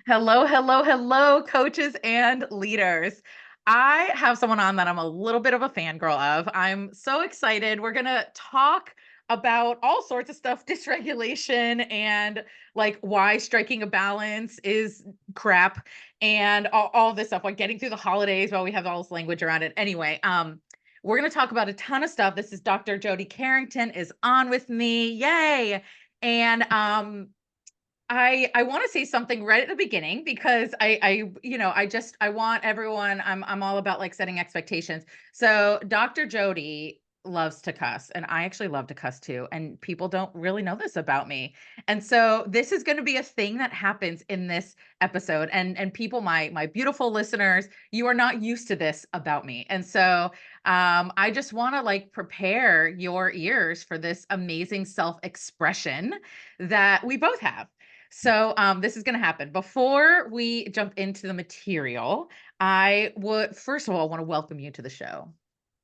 Hello, hello, hello, coaches and leaders. I have someone on that I'm a little bit of a fangirl of. I'm so excited. We're going to talk about all sorts of stuff, dysregulation and like why striking a balance is crap and all this stuff, like getting through the holidays while we have all this language around it. Anyway, we're going to talk about a ton of stuff. This is Dr. Jody Carrington is on with me. Yay. And I want to say something right at the beginning because I want everyone. I'm all about like setting expectations. So Dr. Jody loves to cuss, and I actually love to cuss too. And people don't really know this about me. And so this is going to be a thing that happens in this episode. And people, my beautiful listeners, you are not used to this about me. And so I just want to like prepare your ears for this amazing self-expression that we both have. So this is going to happen. Before we jump into the material, I would first of all want to welcome you to the show.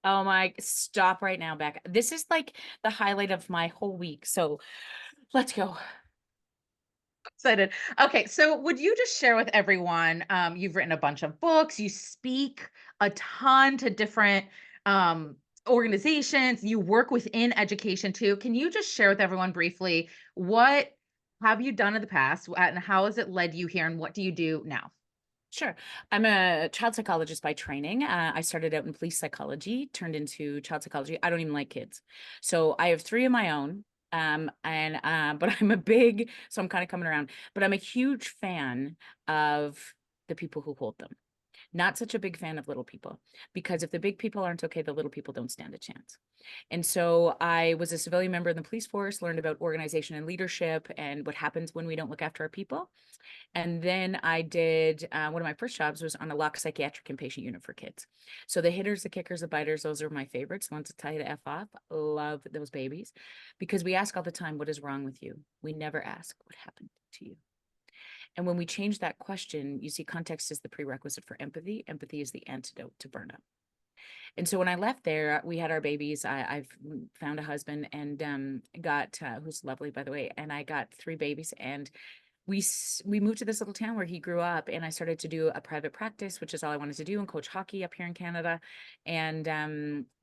Oh my, stop right now, Becca. This is like the highlight of my whole week. So let's go. Excited. Okay, so would you just share with everyone? You've written a bunch of books. You speak a ton to different organizations. You work within education too. Can you just share with everyone briefly what have you done in the past, and how has it led you here, and what do you do now? Sure. I'm a child psychologist by training. I started out in police psychology, turned into child psychology. I don't even like kids. So I have three of my own. But I'm a big, so I'm kind of coming around, but I'm a huge fan of the people who hold them. Not such a big fan of little people, because if the big people aren't okay, the little people don't stand a chance. And so I was a civilian member in the police force, learned about organization and leadership and what happens when we don't look after our people. And then I did one of my first jobs was on a locked psychiatric inpatient unit for kids. So the hitters, the kickers, the biters, those are my favorites. The ones that tell you to F off. Love those babies because we ask all the time, what is wrong with you? We never ask what happened to you. And when we change that question, you see context is the prerequisite for empathy. Empathy is the antidote to burnout. And so when I left there, we had our babies. I've found a husband and got who's lovely, by the way. And I got three babies, and we moved to this little town where he grew up, and I started to do a private practice, which is all I wanted to do, and coach hockey up here in Canada. And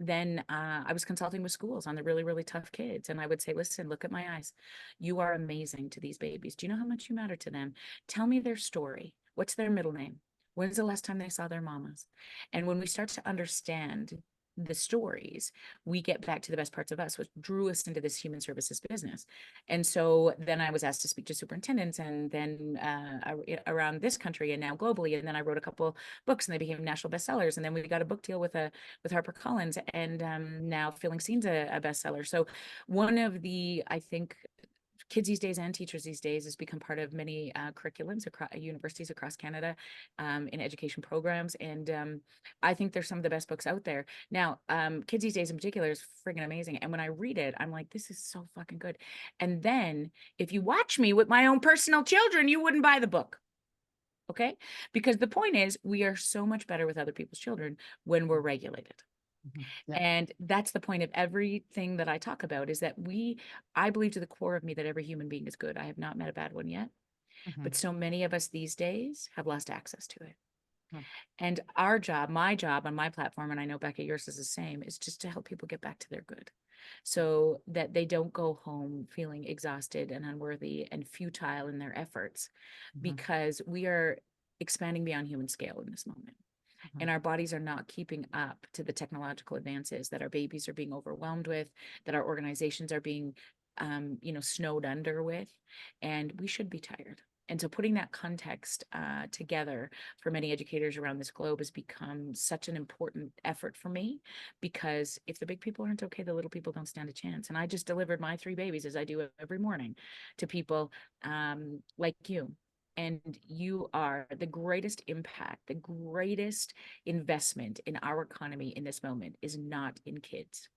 then I was consulting with schools on the really, really tough kids. And I would say, listen, look at my eyes. You are amazing to these babies. Do you know how much you matter to them? Tell me their story. What's their middle name? When's the last time they saw their mamas? And when we start to understand the stories, we get back to the best parts of us, which drew us into this human services business. And so then I was asked to speak to superintendents, and then around this country and now globally. And then I wrote a couple books, and they became national bestsellers. And then we got a book deal with HarperCollins, and now Feeling Seen's a bestseller. So one of the, I think, kids these days and teachers these days has become part of many curriculums across universities across Canada, in education programs. And I think there's some of the best books out there. Now, kids these days in particular is friggin' amazing. And when I read it, I'm like, this is so fucking good. And then if you watch me with my own personal children, you wouldn't buy the book. Okay. Because the point is, we are so much better with other people's children when we're regulated. Mhm. Yeah. And that's the point of everything that I talk about, is that I believe to the core of me that every human being is good. I have not met a bad one yet, Mhm. but so many of us these days have lost access to it. Mhm. And our job, my job on my platform, and I know Becca, yours is the same, is just to help people get back to their good so that they don't go home feeling exhausted and unworthy and futile in their efforts, Mhm. because we are expanding beyond human scale in this moment, Mhm. and our bodies are not keeping up to the technological advances that our babies are being overwhelmed with, that our organizations are being snowed under with, and we should be tired. And so putting that context together for many educators around this globe has become such an important effort for me, because if the big people aren't okay, the little people don't stand a chance. And I just delivered my three babies, as I do every morning, to people like you. And you are the greatest impact, the greatest investment in our economy in this moment is not in kids.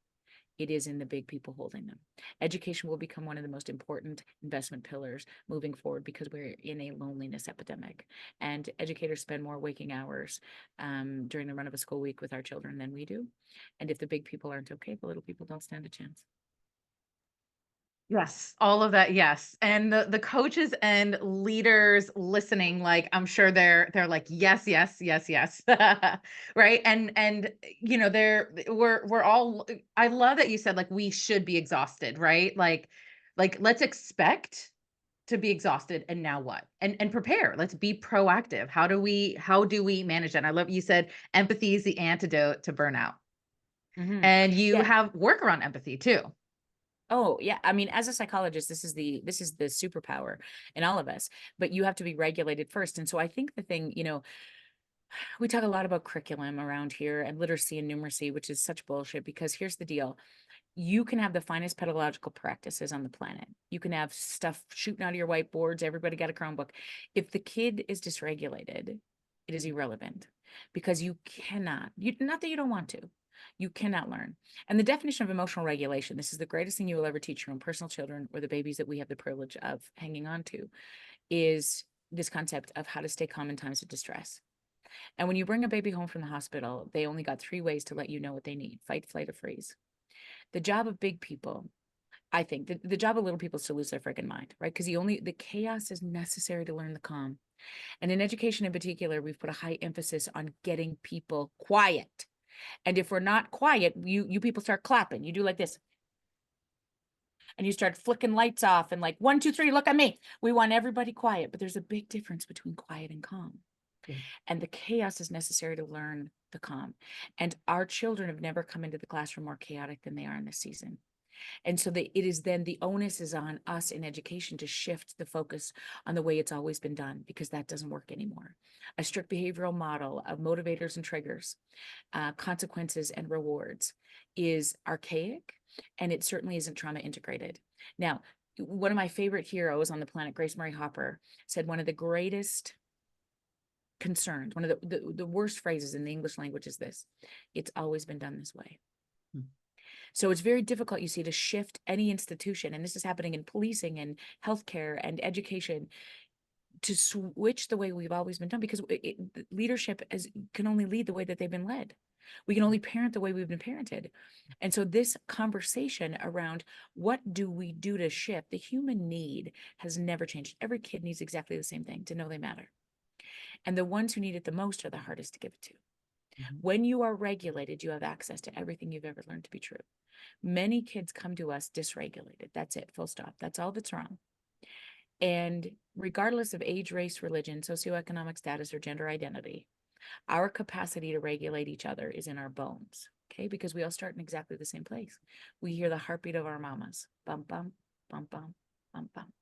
It is in the big people holding them. Education will become one of the most important investment pillars moving forward, because we're in a loneliness epidemic. And educators spend more waking hours during the run of a school week with our children than we do. And if the big people aren't okay, the little people don't stand a chance. Yes, all of that, yes. And the coaches and leaders listening, like, I'm sure they're like, "Yes, yes, yes, yes." Right? And we're all I love that you said, like, we should be exhausted, right? Like, let's expect to be exhausted, and now what? And prepare. Let's be proactive. How do we manage that? And I love you said empathy is the antidote to burnout. Mhm. And you Yeah. have work around empathy too. Oh, yeah. I mean, as a psychologist, this is the superpower in all of us, but you have to be regulated first. And so I think the thing, we talk a lot about curriculum around here and literacy and numeracy, which is such bullshit because here's the deal. You can have the finest pedagogical practices on the planet. You can have stuff shooting out of your whiteboards. Everybody got a Chromebook. If the kid is dysregulated, it is irrelevant because you cannot, not that you don't want to, you cannot learn. And the definition of emotional regulation, this is the greatest thing you will ever teach your own personal children or the babies that we have the privilege of hanging on to, is this concept of how to stay calm in times of distress. And when you bring a baby home from the hospital, they only got 3 ways to let you know what they need: fight, flight, or freeze. The job of big people, I think, the job of little people is to lose their freaking mind, right? Because the chaos is necessary to learn the calm. And in education in particular, we've put a high emphasis on getting people quiet. And if we're not quiet, you people start clapping. You do like this. And you start flicking lights off and like, 1, 2, 3, look at me. We want everybody quiet. But there's a big difference between quiet and calm. Yeah. And the chaos is necessary to learn the calm. And our children have never come into the classroom more chaotic than they are in this season. And so it is then the onus is on us in education to shift the focus on the way it's always been done, because that doesn't work anymore. A strict behavioral model of motivators and triggers, consequences and rewards is archaic, and it certainly isn't trauma integrated. Now, one of my favorite heroes on the planet, Grace Murray Hopper, said one of the greatest concerns, one of the worst phrases in the English language is this: it's always been done this way. Hmm. So it's very difficult, you see, to shift any institution, and this is happening in policing and healthcare and education, to switch the way we've always been done, because leadership can only lead the way that they've been led. We can only parent the way we've been parented. And so this conversation around what do we do to shift, the human need has never changed. Every kid needs exactly the same thing: to know they matter. And the ones who need it the most are the hardest to give it to. Mhm. When you are regulated, you have access to everything you've ever learned to be true. Many kids come to us dysregulated. That's it, full stop. That's all that's wrong. And regardless of age, race, religion, socioeconomic status, or gender identity, our capacity to regulate each other is in our bones. Okay, because we all start in exactly the same place. We hear the heartbeat of our mamas: bum bum, bum bum, bum bum.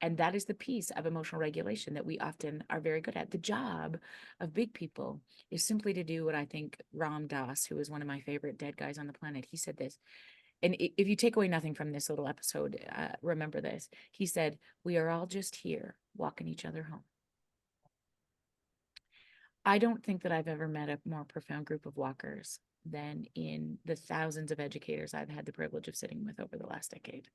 And that is the piece of emotional regulation that we often are very good at. The job of big people is simply to do what I think Ram Dass, who is one of my favorite dead guys on the planet, he said this. And if you take away nothing from this little episode, remember this. He said, "We are all just here walking each other home." I don't think that I've ever met a more profound group of walkers than in the thousands of educators I've had the privilege of sitting with over the last decade,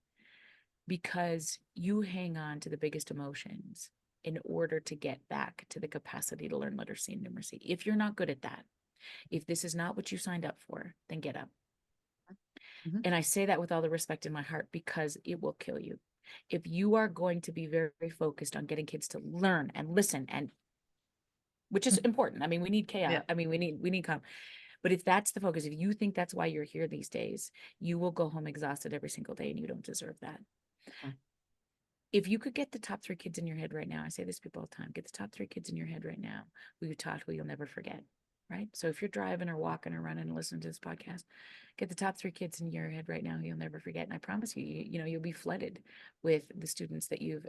because you hang on to the biggest emotions in order to get back to the capacity to learn literacy and numeracy. If you're not good at that, if this is not what you signed up for, then get up. Mhm. And I say that with all the respect in my heart, because it will kill you. If you are going to be very, very focused on getting kids to learn and listen, and which is important. I mean, we need chaos. Yeah. I mean, we need calm. But if that's the focus, if you think that's why you're here these days, you will go home exhausted every single day, and you don't deserve that. Mm. If you could get the top 3 kids in your head right now, I say this to people all the time: get the top 3 kids in your head right now who you taught, who you'll never forget. Right? So if you're driving or walking or running and listening to this podcast, get the top 3 kids in your head right now who you'll never forget. And I promise you, you'll be flooded with the students that you've,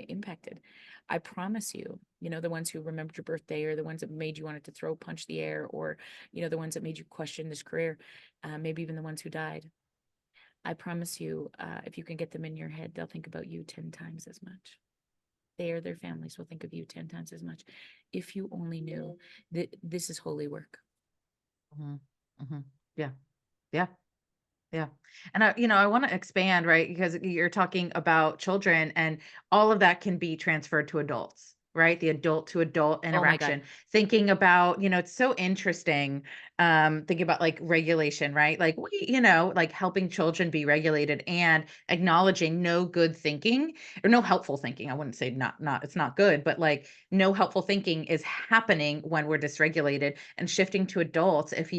impacted. I promise you, the ones who remembered your birthday, or the ones that made you wanted to throw punch the air, or, the ones that made you question this career, maybe even the ones who died. I promise you, if you can get them in your head, they'll think about you 10 times as much. They or their families will think of you 10 times as much. If you only knew that this is holy work. Mhm. Mhm. Yeah. Yeah. Yeah. And I want to expand, right? Because you're talking about children, and all of that can be transferred to adults. right? The adult to adult Oh my God. interaction. Thinking about, it's so interesting. Thinking about like regulation, right? Like like helping children be regulated and acknowledging no good thinking or no helpful thinking. I wouldn't say not it's not good, but like no helpful thinking is happening when we're dysregulated and shifting to adults. If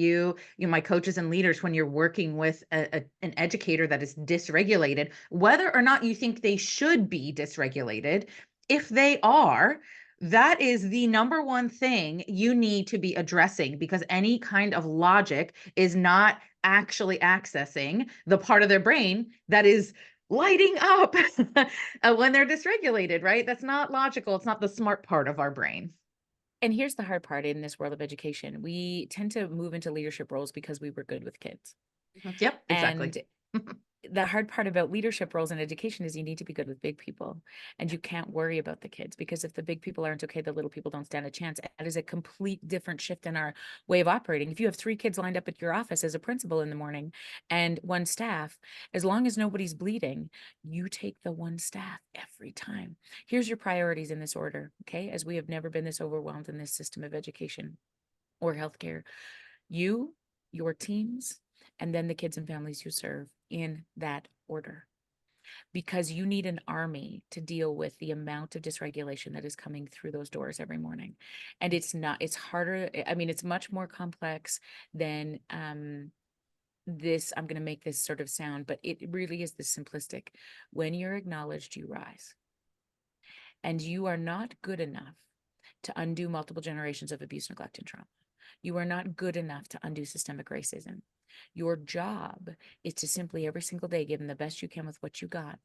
my coaches and leaders, when you're working with an educator that is dysregulated, whether or not you think they should be dysregulated, if they are, that is the number one thing you need to be addressing, because any kind of logic is not actually accessing the part of their brain that is lighting up when they're dysregulated, right? That's not logical. It's not the smart part of our brain. And here's the hard part in this world of education. We tend to move into leadership roles because we were good with kids. Mhm. Yep, exactly. And the hard part about leadership roles in education is you need to be good with big people, and you can't worry about the kids, because if the big people aren't okay, the little people don't stand a chance. That is a complete different shift in our way of operating. If you have 3 kids lined up at your office as a principal in the morning and 1 staff, as long as nobody's bleeding, you take the 1 staff every time. Here's your priorities in this order, okay? As we have never been this overwhelmed in this system of education or healthcare. You, your teams, and then the kids and families you serve, in that order, because you need an army to deal with the amount of dysregulation that is coming through those doors every morning. And it's harder. I mean, it's much more complex than this. I'm going to make this sort of sound, but it really is this simplistic. When you're acknowledged, you rise. And you are not good enough to undo multiple generations of abuse, neglect, and trauma. You are not good enough to undo systemic racism. Your job is to simply every single day give them the best you can with what you got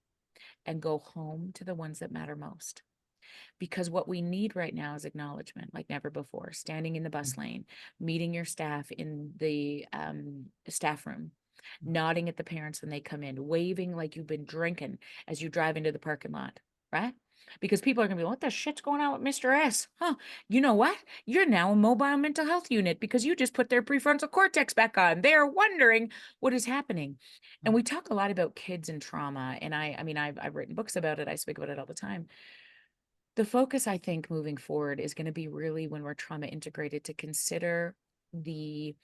and go home to the ones that matter most. Because what we need right now is acknowledgement like never before. Standing in the bus lane, meeting your staff in the staff room, nodding at the parents when they come in, waving like you've been drinking as you drive into the parking lot, right? Because people are going to be, what the shit's going on with Mr. S? Huh? You know what? You're now a mobile mental health unit because you just put their prefrontal cortex back on. They are wondering what is happening. And we talk a lot about kids and trauma. And I mean, I've written books about it. I speak about it all the time. The focus, I think, moving forward is going to be really, when we're trauma integrated, to consider the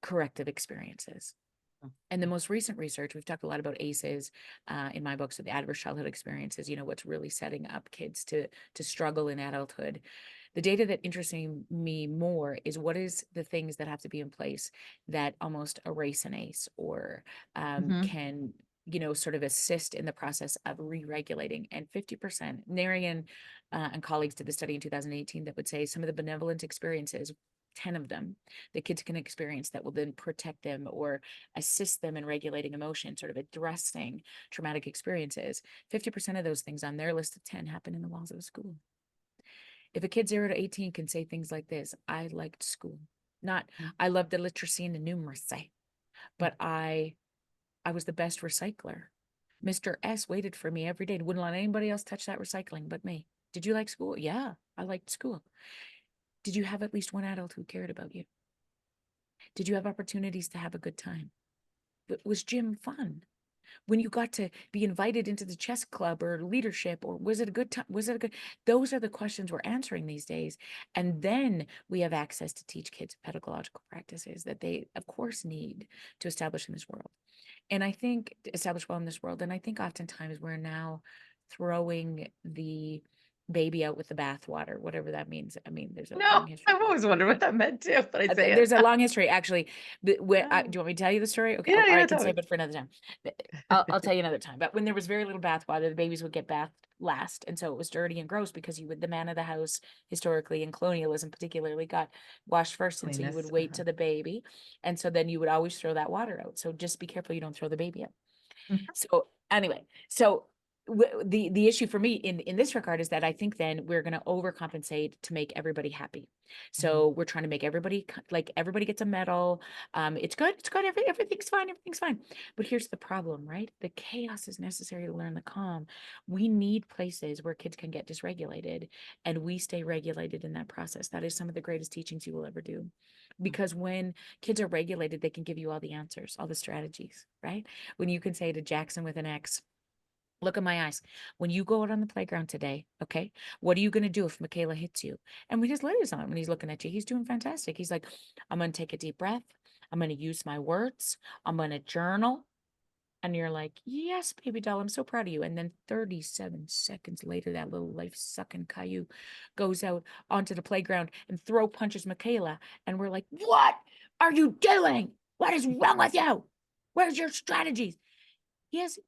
corrective experiences. And the most recent research, we've talked a lot about ACEs in my books, so the adverse childhood experiences, what's really setting up kids to struggle in adulthood. The data that interests me more is what is the things that have to be in place that almost erase an ACE, or Mhm. can sort of assist in the process of re-regulating. And 50%, Narian and colleagues did the study in 2018 that would say some of the benevolent experiences, 10 of them, the kids can experience, that will then protect them or assist them in regulating emotion, sort of addressing traumatic experiences. 50% of those things on their list of 10 happen in the walls of a school. If a kid 0 to 18 can say things like this, I liked school, not I loved the literacy and the numeracy, but I was the best recycler. Mr. S waited for me every day. Wouldn't let anybody else touch that recycling but me. Did you like school? Yeah, I liked school. Did you have at least one adult who cared about you? Did you have opportunities to have a good time? Was gym fun? When you got to be invited into the chess club or leadership, or was it a good time? Those are the questions we're answering these days. And then we have access to teach kids pedagogical practices that they, of course, need to establish in this world. And I think establish well in this world. And I think oftentimes we're now throwing the baby out with the bathwater, whatever that means. I mean, there's a No, long history. I've always wondered what that meant too, but I say it. There's a long history, actually. Do you Oh. want me to tell you the story? Okay, Yeah, or I yeah, can totally. save it for another time. I'll tell you another time. But when there was very little bath water, the babies would get bathed last, and so it was dirty and gross, because the man of the house, historically, and colonialism particularly, got washed first, and so you would Cleanness, wait to the baby, and so then you would always throw that water out. So just be careful you don't throw the baby out. Mhm. So anyway, the issue for me in this regard is that I think then we're going to overcompensate to make everybody happy. Mhm. So we're trying to make everybody, like, everybody gets a medal. It's good. It's good. Everything's fine. Everything's fine. But here's the problem, right? The chaos is necessary to learn the calm. We need places where kids can get dysregulated, and we stay regulated in that process. That is some of the greatest teachings you will ever do. Because when kids are regulated, they can give you all the answers, all the strategies, right? When you can say to Jackson with an X, Look at my eyes. When you go out on the playground today, okay, what are you going to do if Michaela hits you? And with his layers on, when he's looking at you, he's doing fantastic. He's like, I'm going to take a deep breath. I'm going to use my words. I'm going to journal. And you're like, yes, baby doll, I'm so proud of you. And then 37 seconds later, that little life-sucking Caillou goes out onto the playground and throw punches Michaela. And we're like, what are you doing? What is wrong with you? Where's your strategies? He has,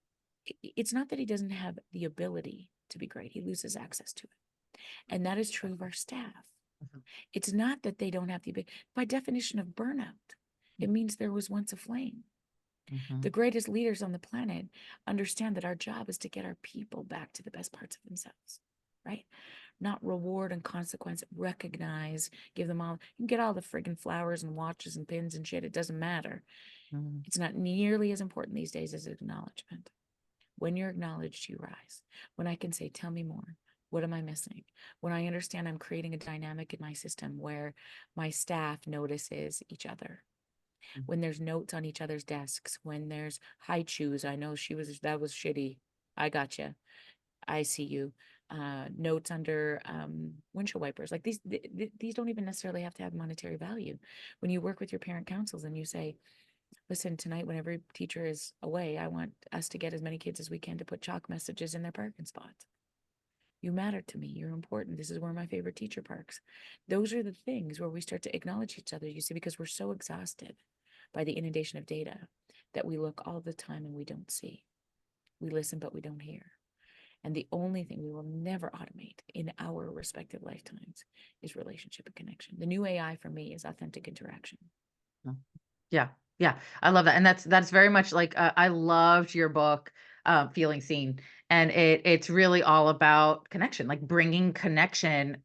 it's not that he doesn't have the ability to be great. He loses access to it. And that is true of our staff. Mhm. It's not that they don't have the ability. By definition of burnout, it means there was once a flame. Mhm. The greatest leaders on the planet understand that our job is to get our people back to the best parts of themselves, right? Not reward and consequence, recognize, give them all. You can get all the friggin' flowers and watches and pins and shit. It doesn't matter. Mhm. It's not nearly as important these days as acknowledgement. When you're acknowledged, you rise. When I can say, tell me more. What am I missing? When I understand I'm creating a dynamic in my system where my staff notices each other, when there's notes on each other's desks, when there's high shoes, I know that was shitty. I got you. I see you. Notes under windshield wipers. Like these don't even necessarily have to have monetary value. When you work with your parent councils and you say, listen, tonight when every teacher is away, I want us to get as many kids as we can to put chalk messages in their parking spots. You matter to me. You're important. This is where my favorite teacher parks. Those are the things where we start to acknowledge each other, you see, because we're so exhausted by the inundation of data that we look all the time and we don't see. We listen, but we don't hear. And the only thing we will never automate in our respective lifetimes is relationship and connection. The new AI for me is authentic interaction. Mm. Yeah. Yeah. I love that. And that's very much like, I loved your book, Feeling Seen. And it's really all about connection, like bringing connection,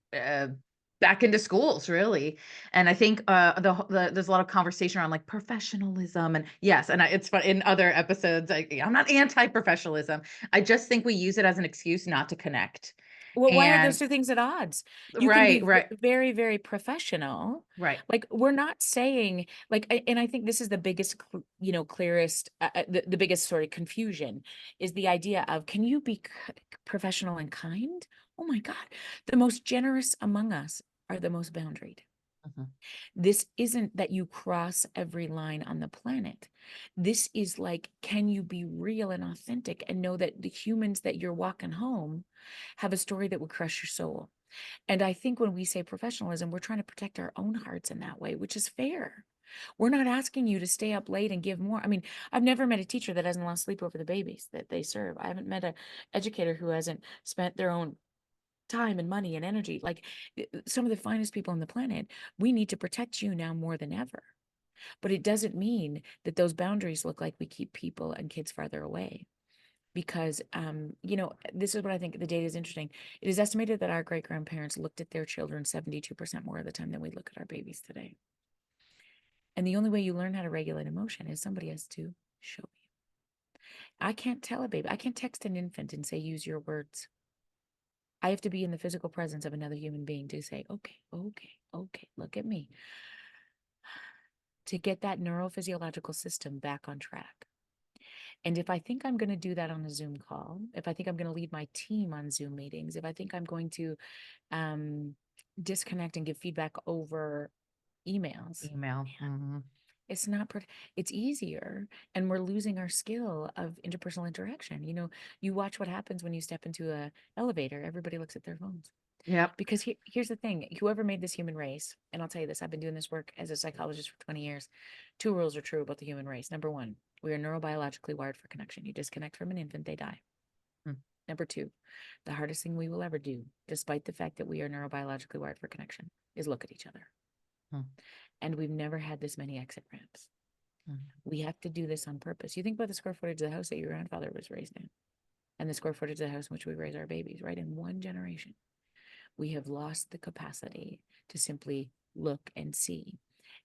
back into schools, really. And I think, there's a lot of conversation around like professionalism, and yes, and it's fun in other episodes. I'm not anti-professionalism. I just think we use it as an excuse not to connect. Well, why are those And two things at odds? You can right, be right, very, very professional. right. Like we're not saying like, and I think this is the biggest, clearest, the biggest sort of confusion is the idea of, can you be professional and kind? Oh my God, the most generous among us are the most boundaried. Mhm. This isn't that you cross every line on the planet. This is like, can you be real and authentic and know that the humans that you're walking home have a story that would crush your soul? And I think when we say professionalism, we're trying to protect our own hearts in that way, which is fair. We're not asking you to stay up late and give more. I mean, I've never met a teacher that hasn't lost sleep over the babies that they serve. I haven't met an educator who hasn't spent their own time and money and energy. Like some of the finest people on the planet, we need to protect you now more than ever. But it doesn't mean that those boundaries look like we keep people and kids farther away. Because, this is what I think the data is interesting. It is estimated that our great grandparents looked at their children 72% more of the time than we look at our babies today. And the only way you learn how to regulate emotion is somebody has to show you. I can't tell a baby, I can't text an infant and say, use your words. I have to be in the physical presence of another human being to say, okay, okay, okay, look at me, to get that neurophysiological system back on track. And if I think I'm going to do that on a Zoom call, if I think I'm going to lead my team on Zoom meetings, if I think I'm going to disconnect and give feedback over emails, Email. Mhm. it's not, it's easier. And we're losing our skill of interpersonal interaction. You watch what happens when you step into a elevator, everybody looks at their phones. Yep. Because here's the thing, whoever made this human race, and I'll tell you this, I've been doing this work as a psychologist for 20 years. Two rules are true about the human race. Number one, we are neurobiologically wired for connection. You disconnect from an infant, they die. Mm. Number two, the hardest thing we will ever do, despite the fact that we are neurobiologically wired for connection, is look at each other. Mm. And we've never had this many exit ramps. Mm. We have to do this on purpose. You think about the square footage of the house that your grandfather was raised in, and the square footage of the house in which we raise our babies, right? In one generation, we have lost the capacity to simply look and see.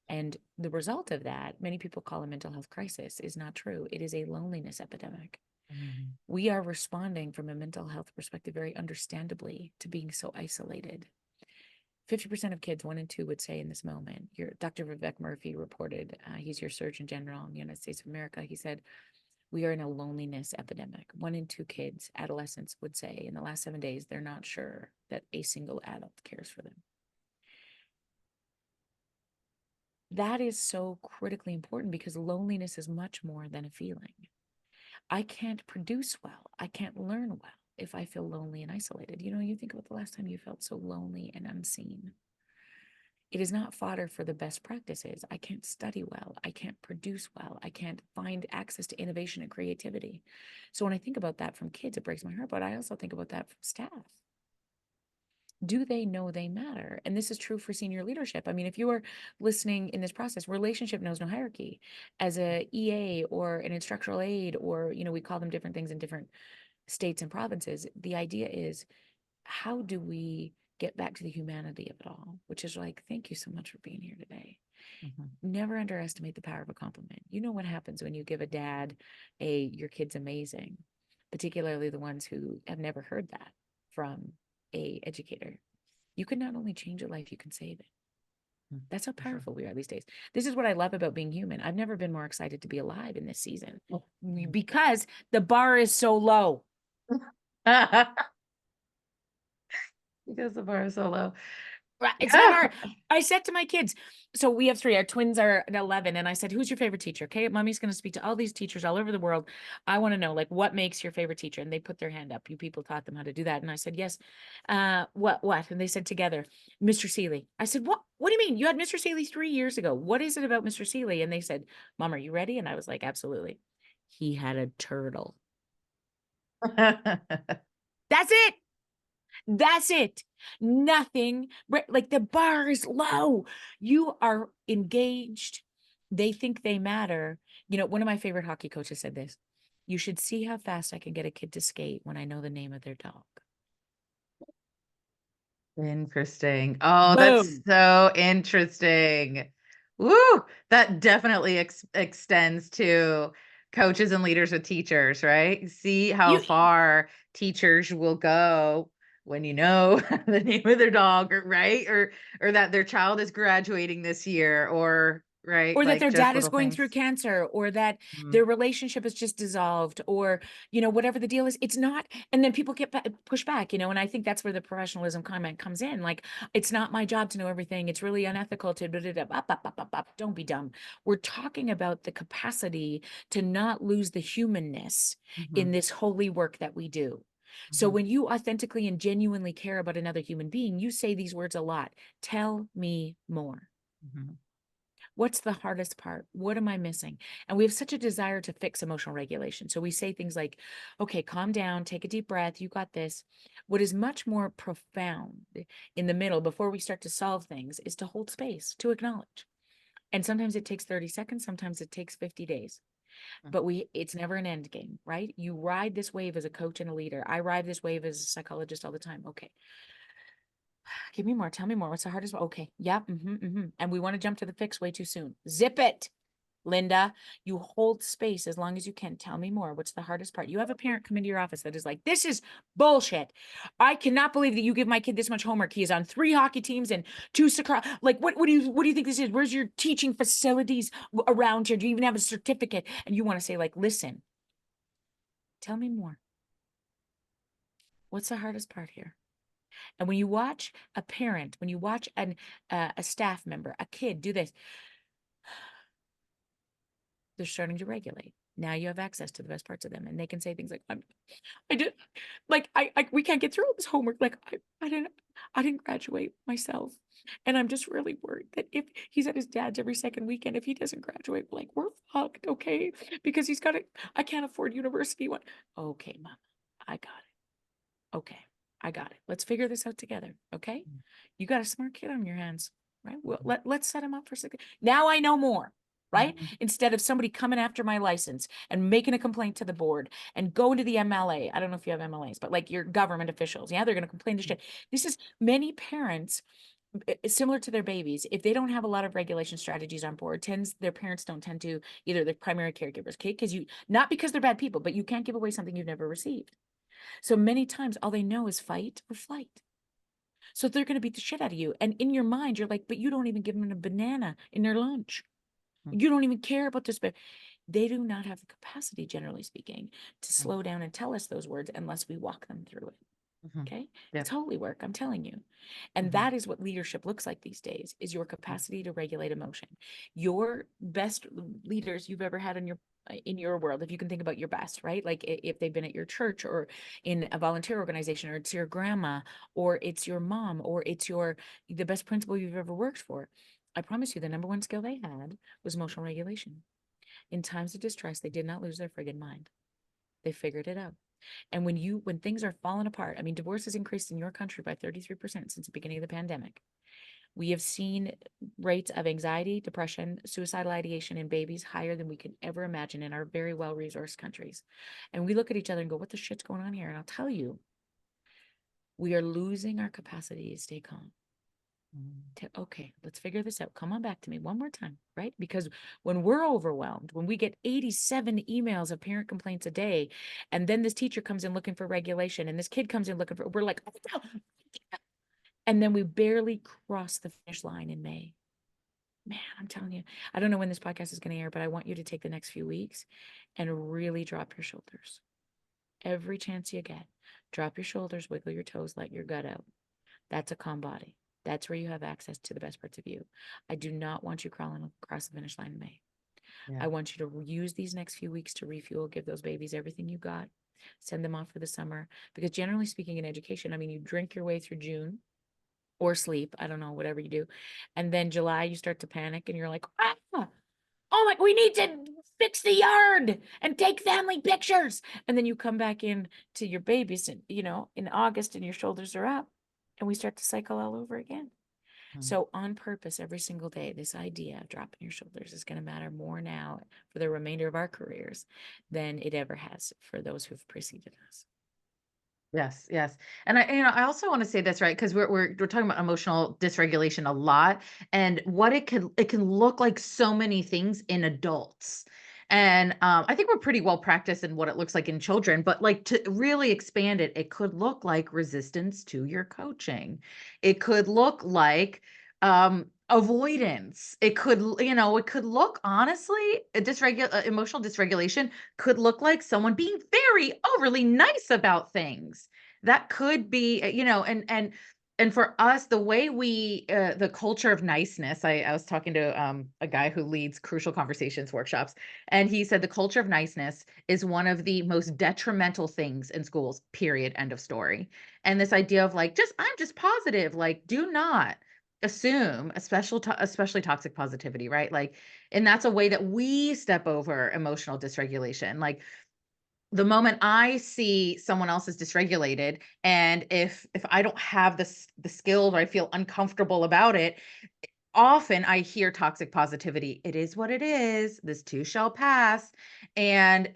And the result of that, many people call a mental health crisis, is not true. It is a loneliness epidemic. Mhm. We are responding from a mental health perspective very understandably to being so isolated. 50% of kids, 1 in 2, would say in this moment, Dr. Vivek Murphy reported, he's your Surgeon General in the United States of America. He said, We are in a loneliness epidemic. 1 in 2 kids, adolescents would say in the last 7 days, they're not sure that a single adult cares for them. That is so critically important because loneliness is much more than a feeling. I can't produce well. I can't learn well if I feel lonely and isolated. You think about the last time you felt so lonely and unseen. It is not fodder for the best practices. I can't study well. I can't produce well. I can't find access to innovation and creativity. So when I think about that from kids, it breaks my heart. But I also think about that from staff. Do they know they matter? And this is true for senior leadership. I mean, if you are listening in this process, relationship knows no hierarchy. As a EA or an instructional aide, or, we call them different things in different states and provinces, the idea is, how do we get back to the humanity of it all? Which is like, thank you so much for being here today. Never underestimate the power of a compliment. You know what happens when you give a dad your kid's amazing, particularly the ones who have never heard that from a educator. You can not only change a life, you can save it. That's how powerful we are these days. This is what I love about being human. I've never been more excited to be alive in this season because the bar is so low. Because the bar is so low. Right. It's not hard. I said to my kids, so we have 3, our twins are 11. And I said, who's your favorite teacher? Okay. Mommy's going to speak to all these teachers all over the world. I want to know, like, what makes your favorite teacher? And they put their hand up. You people taught them how to do that. And I said, yes. What? And they said together, Mr. Seeley. I said, what do you mean? You had Mr. Seeley 3 years ago. What is it about Mr. Seeley? And they said, Mom, are you ready? And I was like, absolutely. He had a turtle. That's it. That's it. Nothing. Like, the bar is low. You are engaged. They think they matter. One of my favorite hockey coaches said this: you should see how fast I can get a kid to skate when I know the name of their dog. Interesting. Oh, that's Boom. so interesting. Woo! That definitely extends to coaches and leaders with teachers, right? See how You far teachers will go when you know the name of their dog, right? Or that their child is graduating this year, or right, or that like their just dad is little going things. through cancer, or that their relationship is just dissolved, or, whatever the deal is. It's not. And then people get pushed back, and I think that's where the professionalism comment comes in. Like, it's not my job to know everything. It's really unethical to don't be dumb. We're talking about the capacity to not lose the humanness in this holy work that we do. So when you authentically and genuinely care about another human being, you say these words a lot. Tell me more. What's the hardest part? What am I missing? And we have such a desire to fix emotional regulation. So we say things like, okay, calm down, take a deep breath. You got this. What is much more profound in the middle before we start to solve things is to hold space, to acknowledge. And sometimes it takes 30 seconds. Sometimes it takes 50 days. But it's never an end game, right? You ride this wave as a coach and a leader. I ride this wave as a psychologist all the time. Okay. Give me more. Tell me more. What's the hardest one? Okay. Yeah. And we want to jump to the fix way too soon. Zip it, Linda. You hold space as long as you can. Tell me more. What's the hardest part? You have a parent come into your office that is like, this is bullshit. I cannot believe that you give my kid this much homework. He is on 3 hockey teams and 2 soccer. Like, what do you think this is? Where's your teaching facilities around here? Do you even have a certificate? And you want to say, like, listen, tell me more. What's the hardest part here? And when you watch a parent, when you watch a staff member, a kid do this, they're starting to regulate. Now you have access to the best parts of them, and they can say things like, we can't get through this homework. Like, I didn't graduate myself. And I'm just really worried that if he's at his dad's every second weekend, if he doesn't graduate, like, we're fucked, okay? Because I can't afford university. Okay, Mama, I got it. Okay. I got it. Let's figure this out together. Okay. You got a smart kid on your hands, right? Well, let's set him up for second. Now I know more, right? Instead of somebody coming after my license and making a complaint to the board and going to the MLA. I don't know if you have MLAs, but like your government officials. Yeah. They're going to complain to shit. This is many parents, similar to their babies. If they don't have a lot of regulation strategies on board, their parents don't tend to, either the primary caregivers. Okay. Not because they're bad people, but you can't give away something you've never received. So many times all they know is fight or flight. So they're going to beat the shit out of you. And in your mind, you're like, but you don't even give them a banana in their lunch. You don't even care about this. They do not have the capacity, generally speaking, to slow down and tell us those words unless we walk them through it. Mhm. Okay. Yeah. It's holy work, I'm telling you. And Mhm. that is what leadership looks like these days, is your capacity to regulate emotion. Your best leaders you've ever had in your world, if you can think about your best, right? Like if they've been at your church or in a volunteer organization, or it's your grandma, or it's your mom, or it's the best principal you've ever worked for. I promise you, the number one skill they had was emotional regulation. In times of distress, they did not lose their friggin' mind. They figured it out. And when things are falling apart, I mean, divorce has increased in your country by 33% since the beginning of the pandemic. We have seen rates of anxiety, depression, suicidal ideation in babies higher than we can ever imagine in our very well-resourced countries. And we look at each other and go, what the shit's going on here? And I'll tell you, we are losing our capacity to stay calm. Okay, let's figure this out. Come on back to me one more time, right? Because when we're overwhelmed, when we get 87 emails of parent complaints a day, and then this teacher comes in looking for regulation, and this kid comes in looking for, we're like, oh, no. And then we barely cross the finish line in May. Man, I'm telling you, I don't know when this podcast is going to air, but I want you to take the next few weeks and really drop your shoulders. Every chance you get, drop your shoulders, wiggle your toes, let your gut out. That's a calm body. That's where you have access to the best parts of you. I do not want you crawling across the finish line in May. Yeah. I want you to use these next few weeks to refuel, give those babies everything you got, send them off for the summer. Because generally speaking, in education, I mean, you drink your way through June or sleep. I don't know, whatever you do. And then July, you start to panic and you're like, oh my, we need to fix the yard and take family pictures. And then you come back in to your babies, and in August, and your shoulders are up, and we start to cycle all over again. So on purpose, every single day, this idea of dropping your shoulders is going to matter more now for the remainder of our careers than it ever has for those who've preceded us. Yes, yes. And I also want to say this, right? Because we're talking about emotional dysregulation a lot, and what it can look like so many things in adults. And I think we're pretty well practiced in what it looks like in children, but like to really expand it, it could look like resistance to your coaching. It could look like avoidance. It could look honestly, emotional dysregulation could look like someone being very overly nice about things. That could be, and for us, the way the culture of niceness. I was talking to a guy who leads crucial conversations workshops, and he said the culture of niceness is one of the most detrimental things in schools. Period. End of story. And this idea of like, I'm just positive. Like, do not assume, especially toxic positivity, right? Like, and that's a way that we step over emotional dysregulation. Like, the moment I see someone else is dysregulated, and if I don't have the skills, or I feel uncomfortable about it, often I hear toxic positivity. It is what it is. This too shall pass. And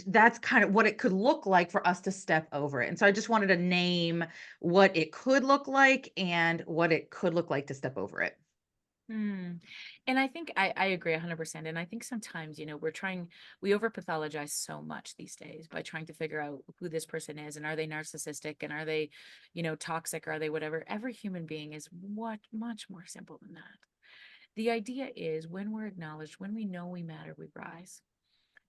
that's kind of what it could look like for us to step over it. And so I just wanted to name what it could look like and what it could look like to step over it. Hmm. And I think I agree 100%. And I think sometimes, we over pathologize so much these days by trying to figure out who this person is, and are they narcissistic, and are they, toxic, or are they whatever. Every human being is much more simple than that. The idea is, when we're acknowledged, when we know we matter, we rise.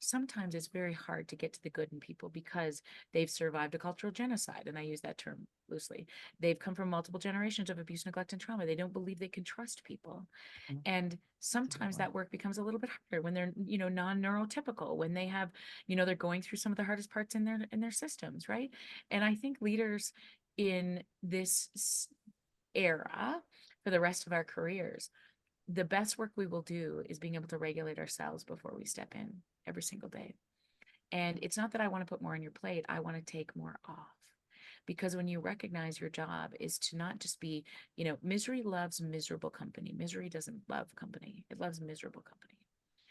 Sometimes it's very hard to get to the good in people because they've survived a cultural genocide. And I use that term loosely. They've come from multiple generations of abuse, neglect, and trauma. They don't believe they can trust people. Mm, And that's a good sometimes one. that work becomes a little bit harder when they're, non-neurotypical, when they have, they're going through some of the hardest parts in their systems, right? And I think leaders in this era, for the rest of our careers, the best work we will do is being able to regulate ourselves before we step in every single day. And it's not that I want to put more on your plate, I want to take more off. Because when you recognize your job is to not just be, misery loves miserable company. Misery doesn't love company, it loves miserable company.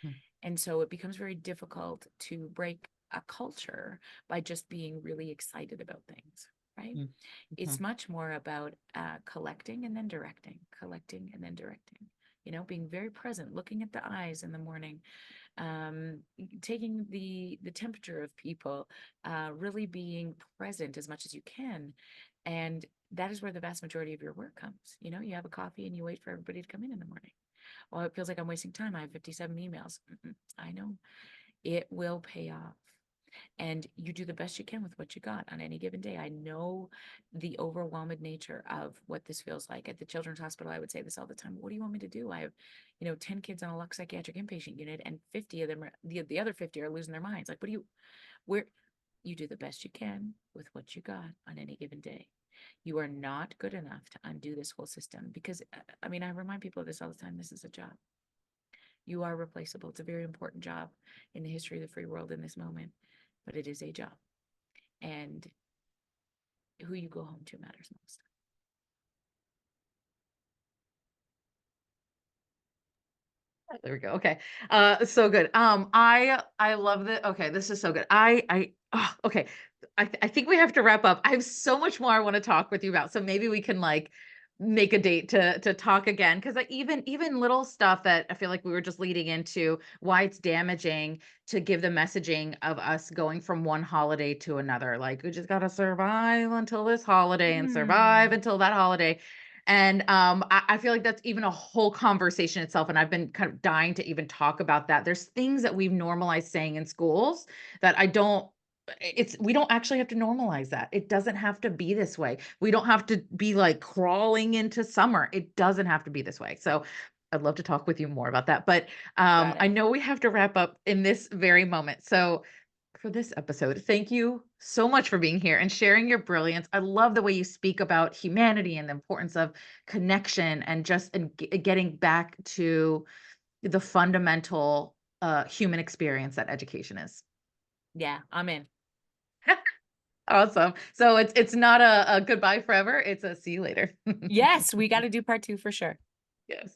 Mm, And so it becomes very difficult to break a culture by just being really excited about things, right? mm, It's mhm. much more about collecting and then directing, collecting and then directing. Being very present, looking at the eyes in the morning, um, taking the temperature of people, really being present as much as you can. And that is where the vast majority of your work comes. You have a coffee and you wait for everybody to come in the morning. Well, it feels like I'm wasting time. I have 57 emails. I know. it will pay off. And you do the best you can with what you got on any given day. I know the overwhelming nature of what this feels like. At the children's hospital, I would say this all the time. What do you want me to do? I have, 10 kids on a luck psychiatric inpatient unit, and 50 of them are the other 50 are losing their minds. Like, where you do the best you can with what you got on any given day. You are not good enough to undo this whole system because, I mean, I remind people of this all the time. This is a job. You are replaceable. It's a very important job in the history of the free world in this moment, but it is a job. And who you go home to matters most. There we go. Okay. So good. I love that. Okay, this is so good. Okay. I think we have to wrap up. I have so much more I want to talk with you about. So maybe we can like make a date to talk again, because even little stuff that I feel like we were just leading into why it's damaging to give the messaging of us going from one holiday to another. Like we just gotta survive until this holiday and survive Mm. until that holiday. And I feel like that's even a whole conversation itself. And I've been kind of dying to even talk about that. There's things that we've normalized saying in schools that I don't we don't actually have to normalize that. It doesn't have to be this way. We don't have to be like crawling into summer. It doesn't have to be this way. So I'd love to talk with you more about that. But Got it. I know we have to wrap up in this very moment. So for this episode, thank you so much for being here and sharing your brilliance. I love the way you speak about humanity and the importance of connection and just getting back to the fundamental human experience that education is. Yeah, I'm in. Awesome. So it's not a goodbye forever. It's a see you later. Yes, we got to do part two for sure. Yes.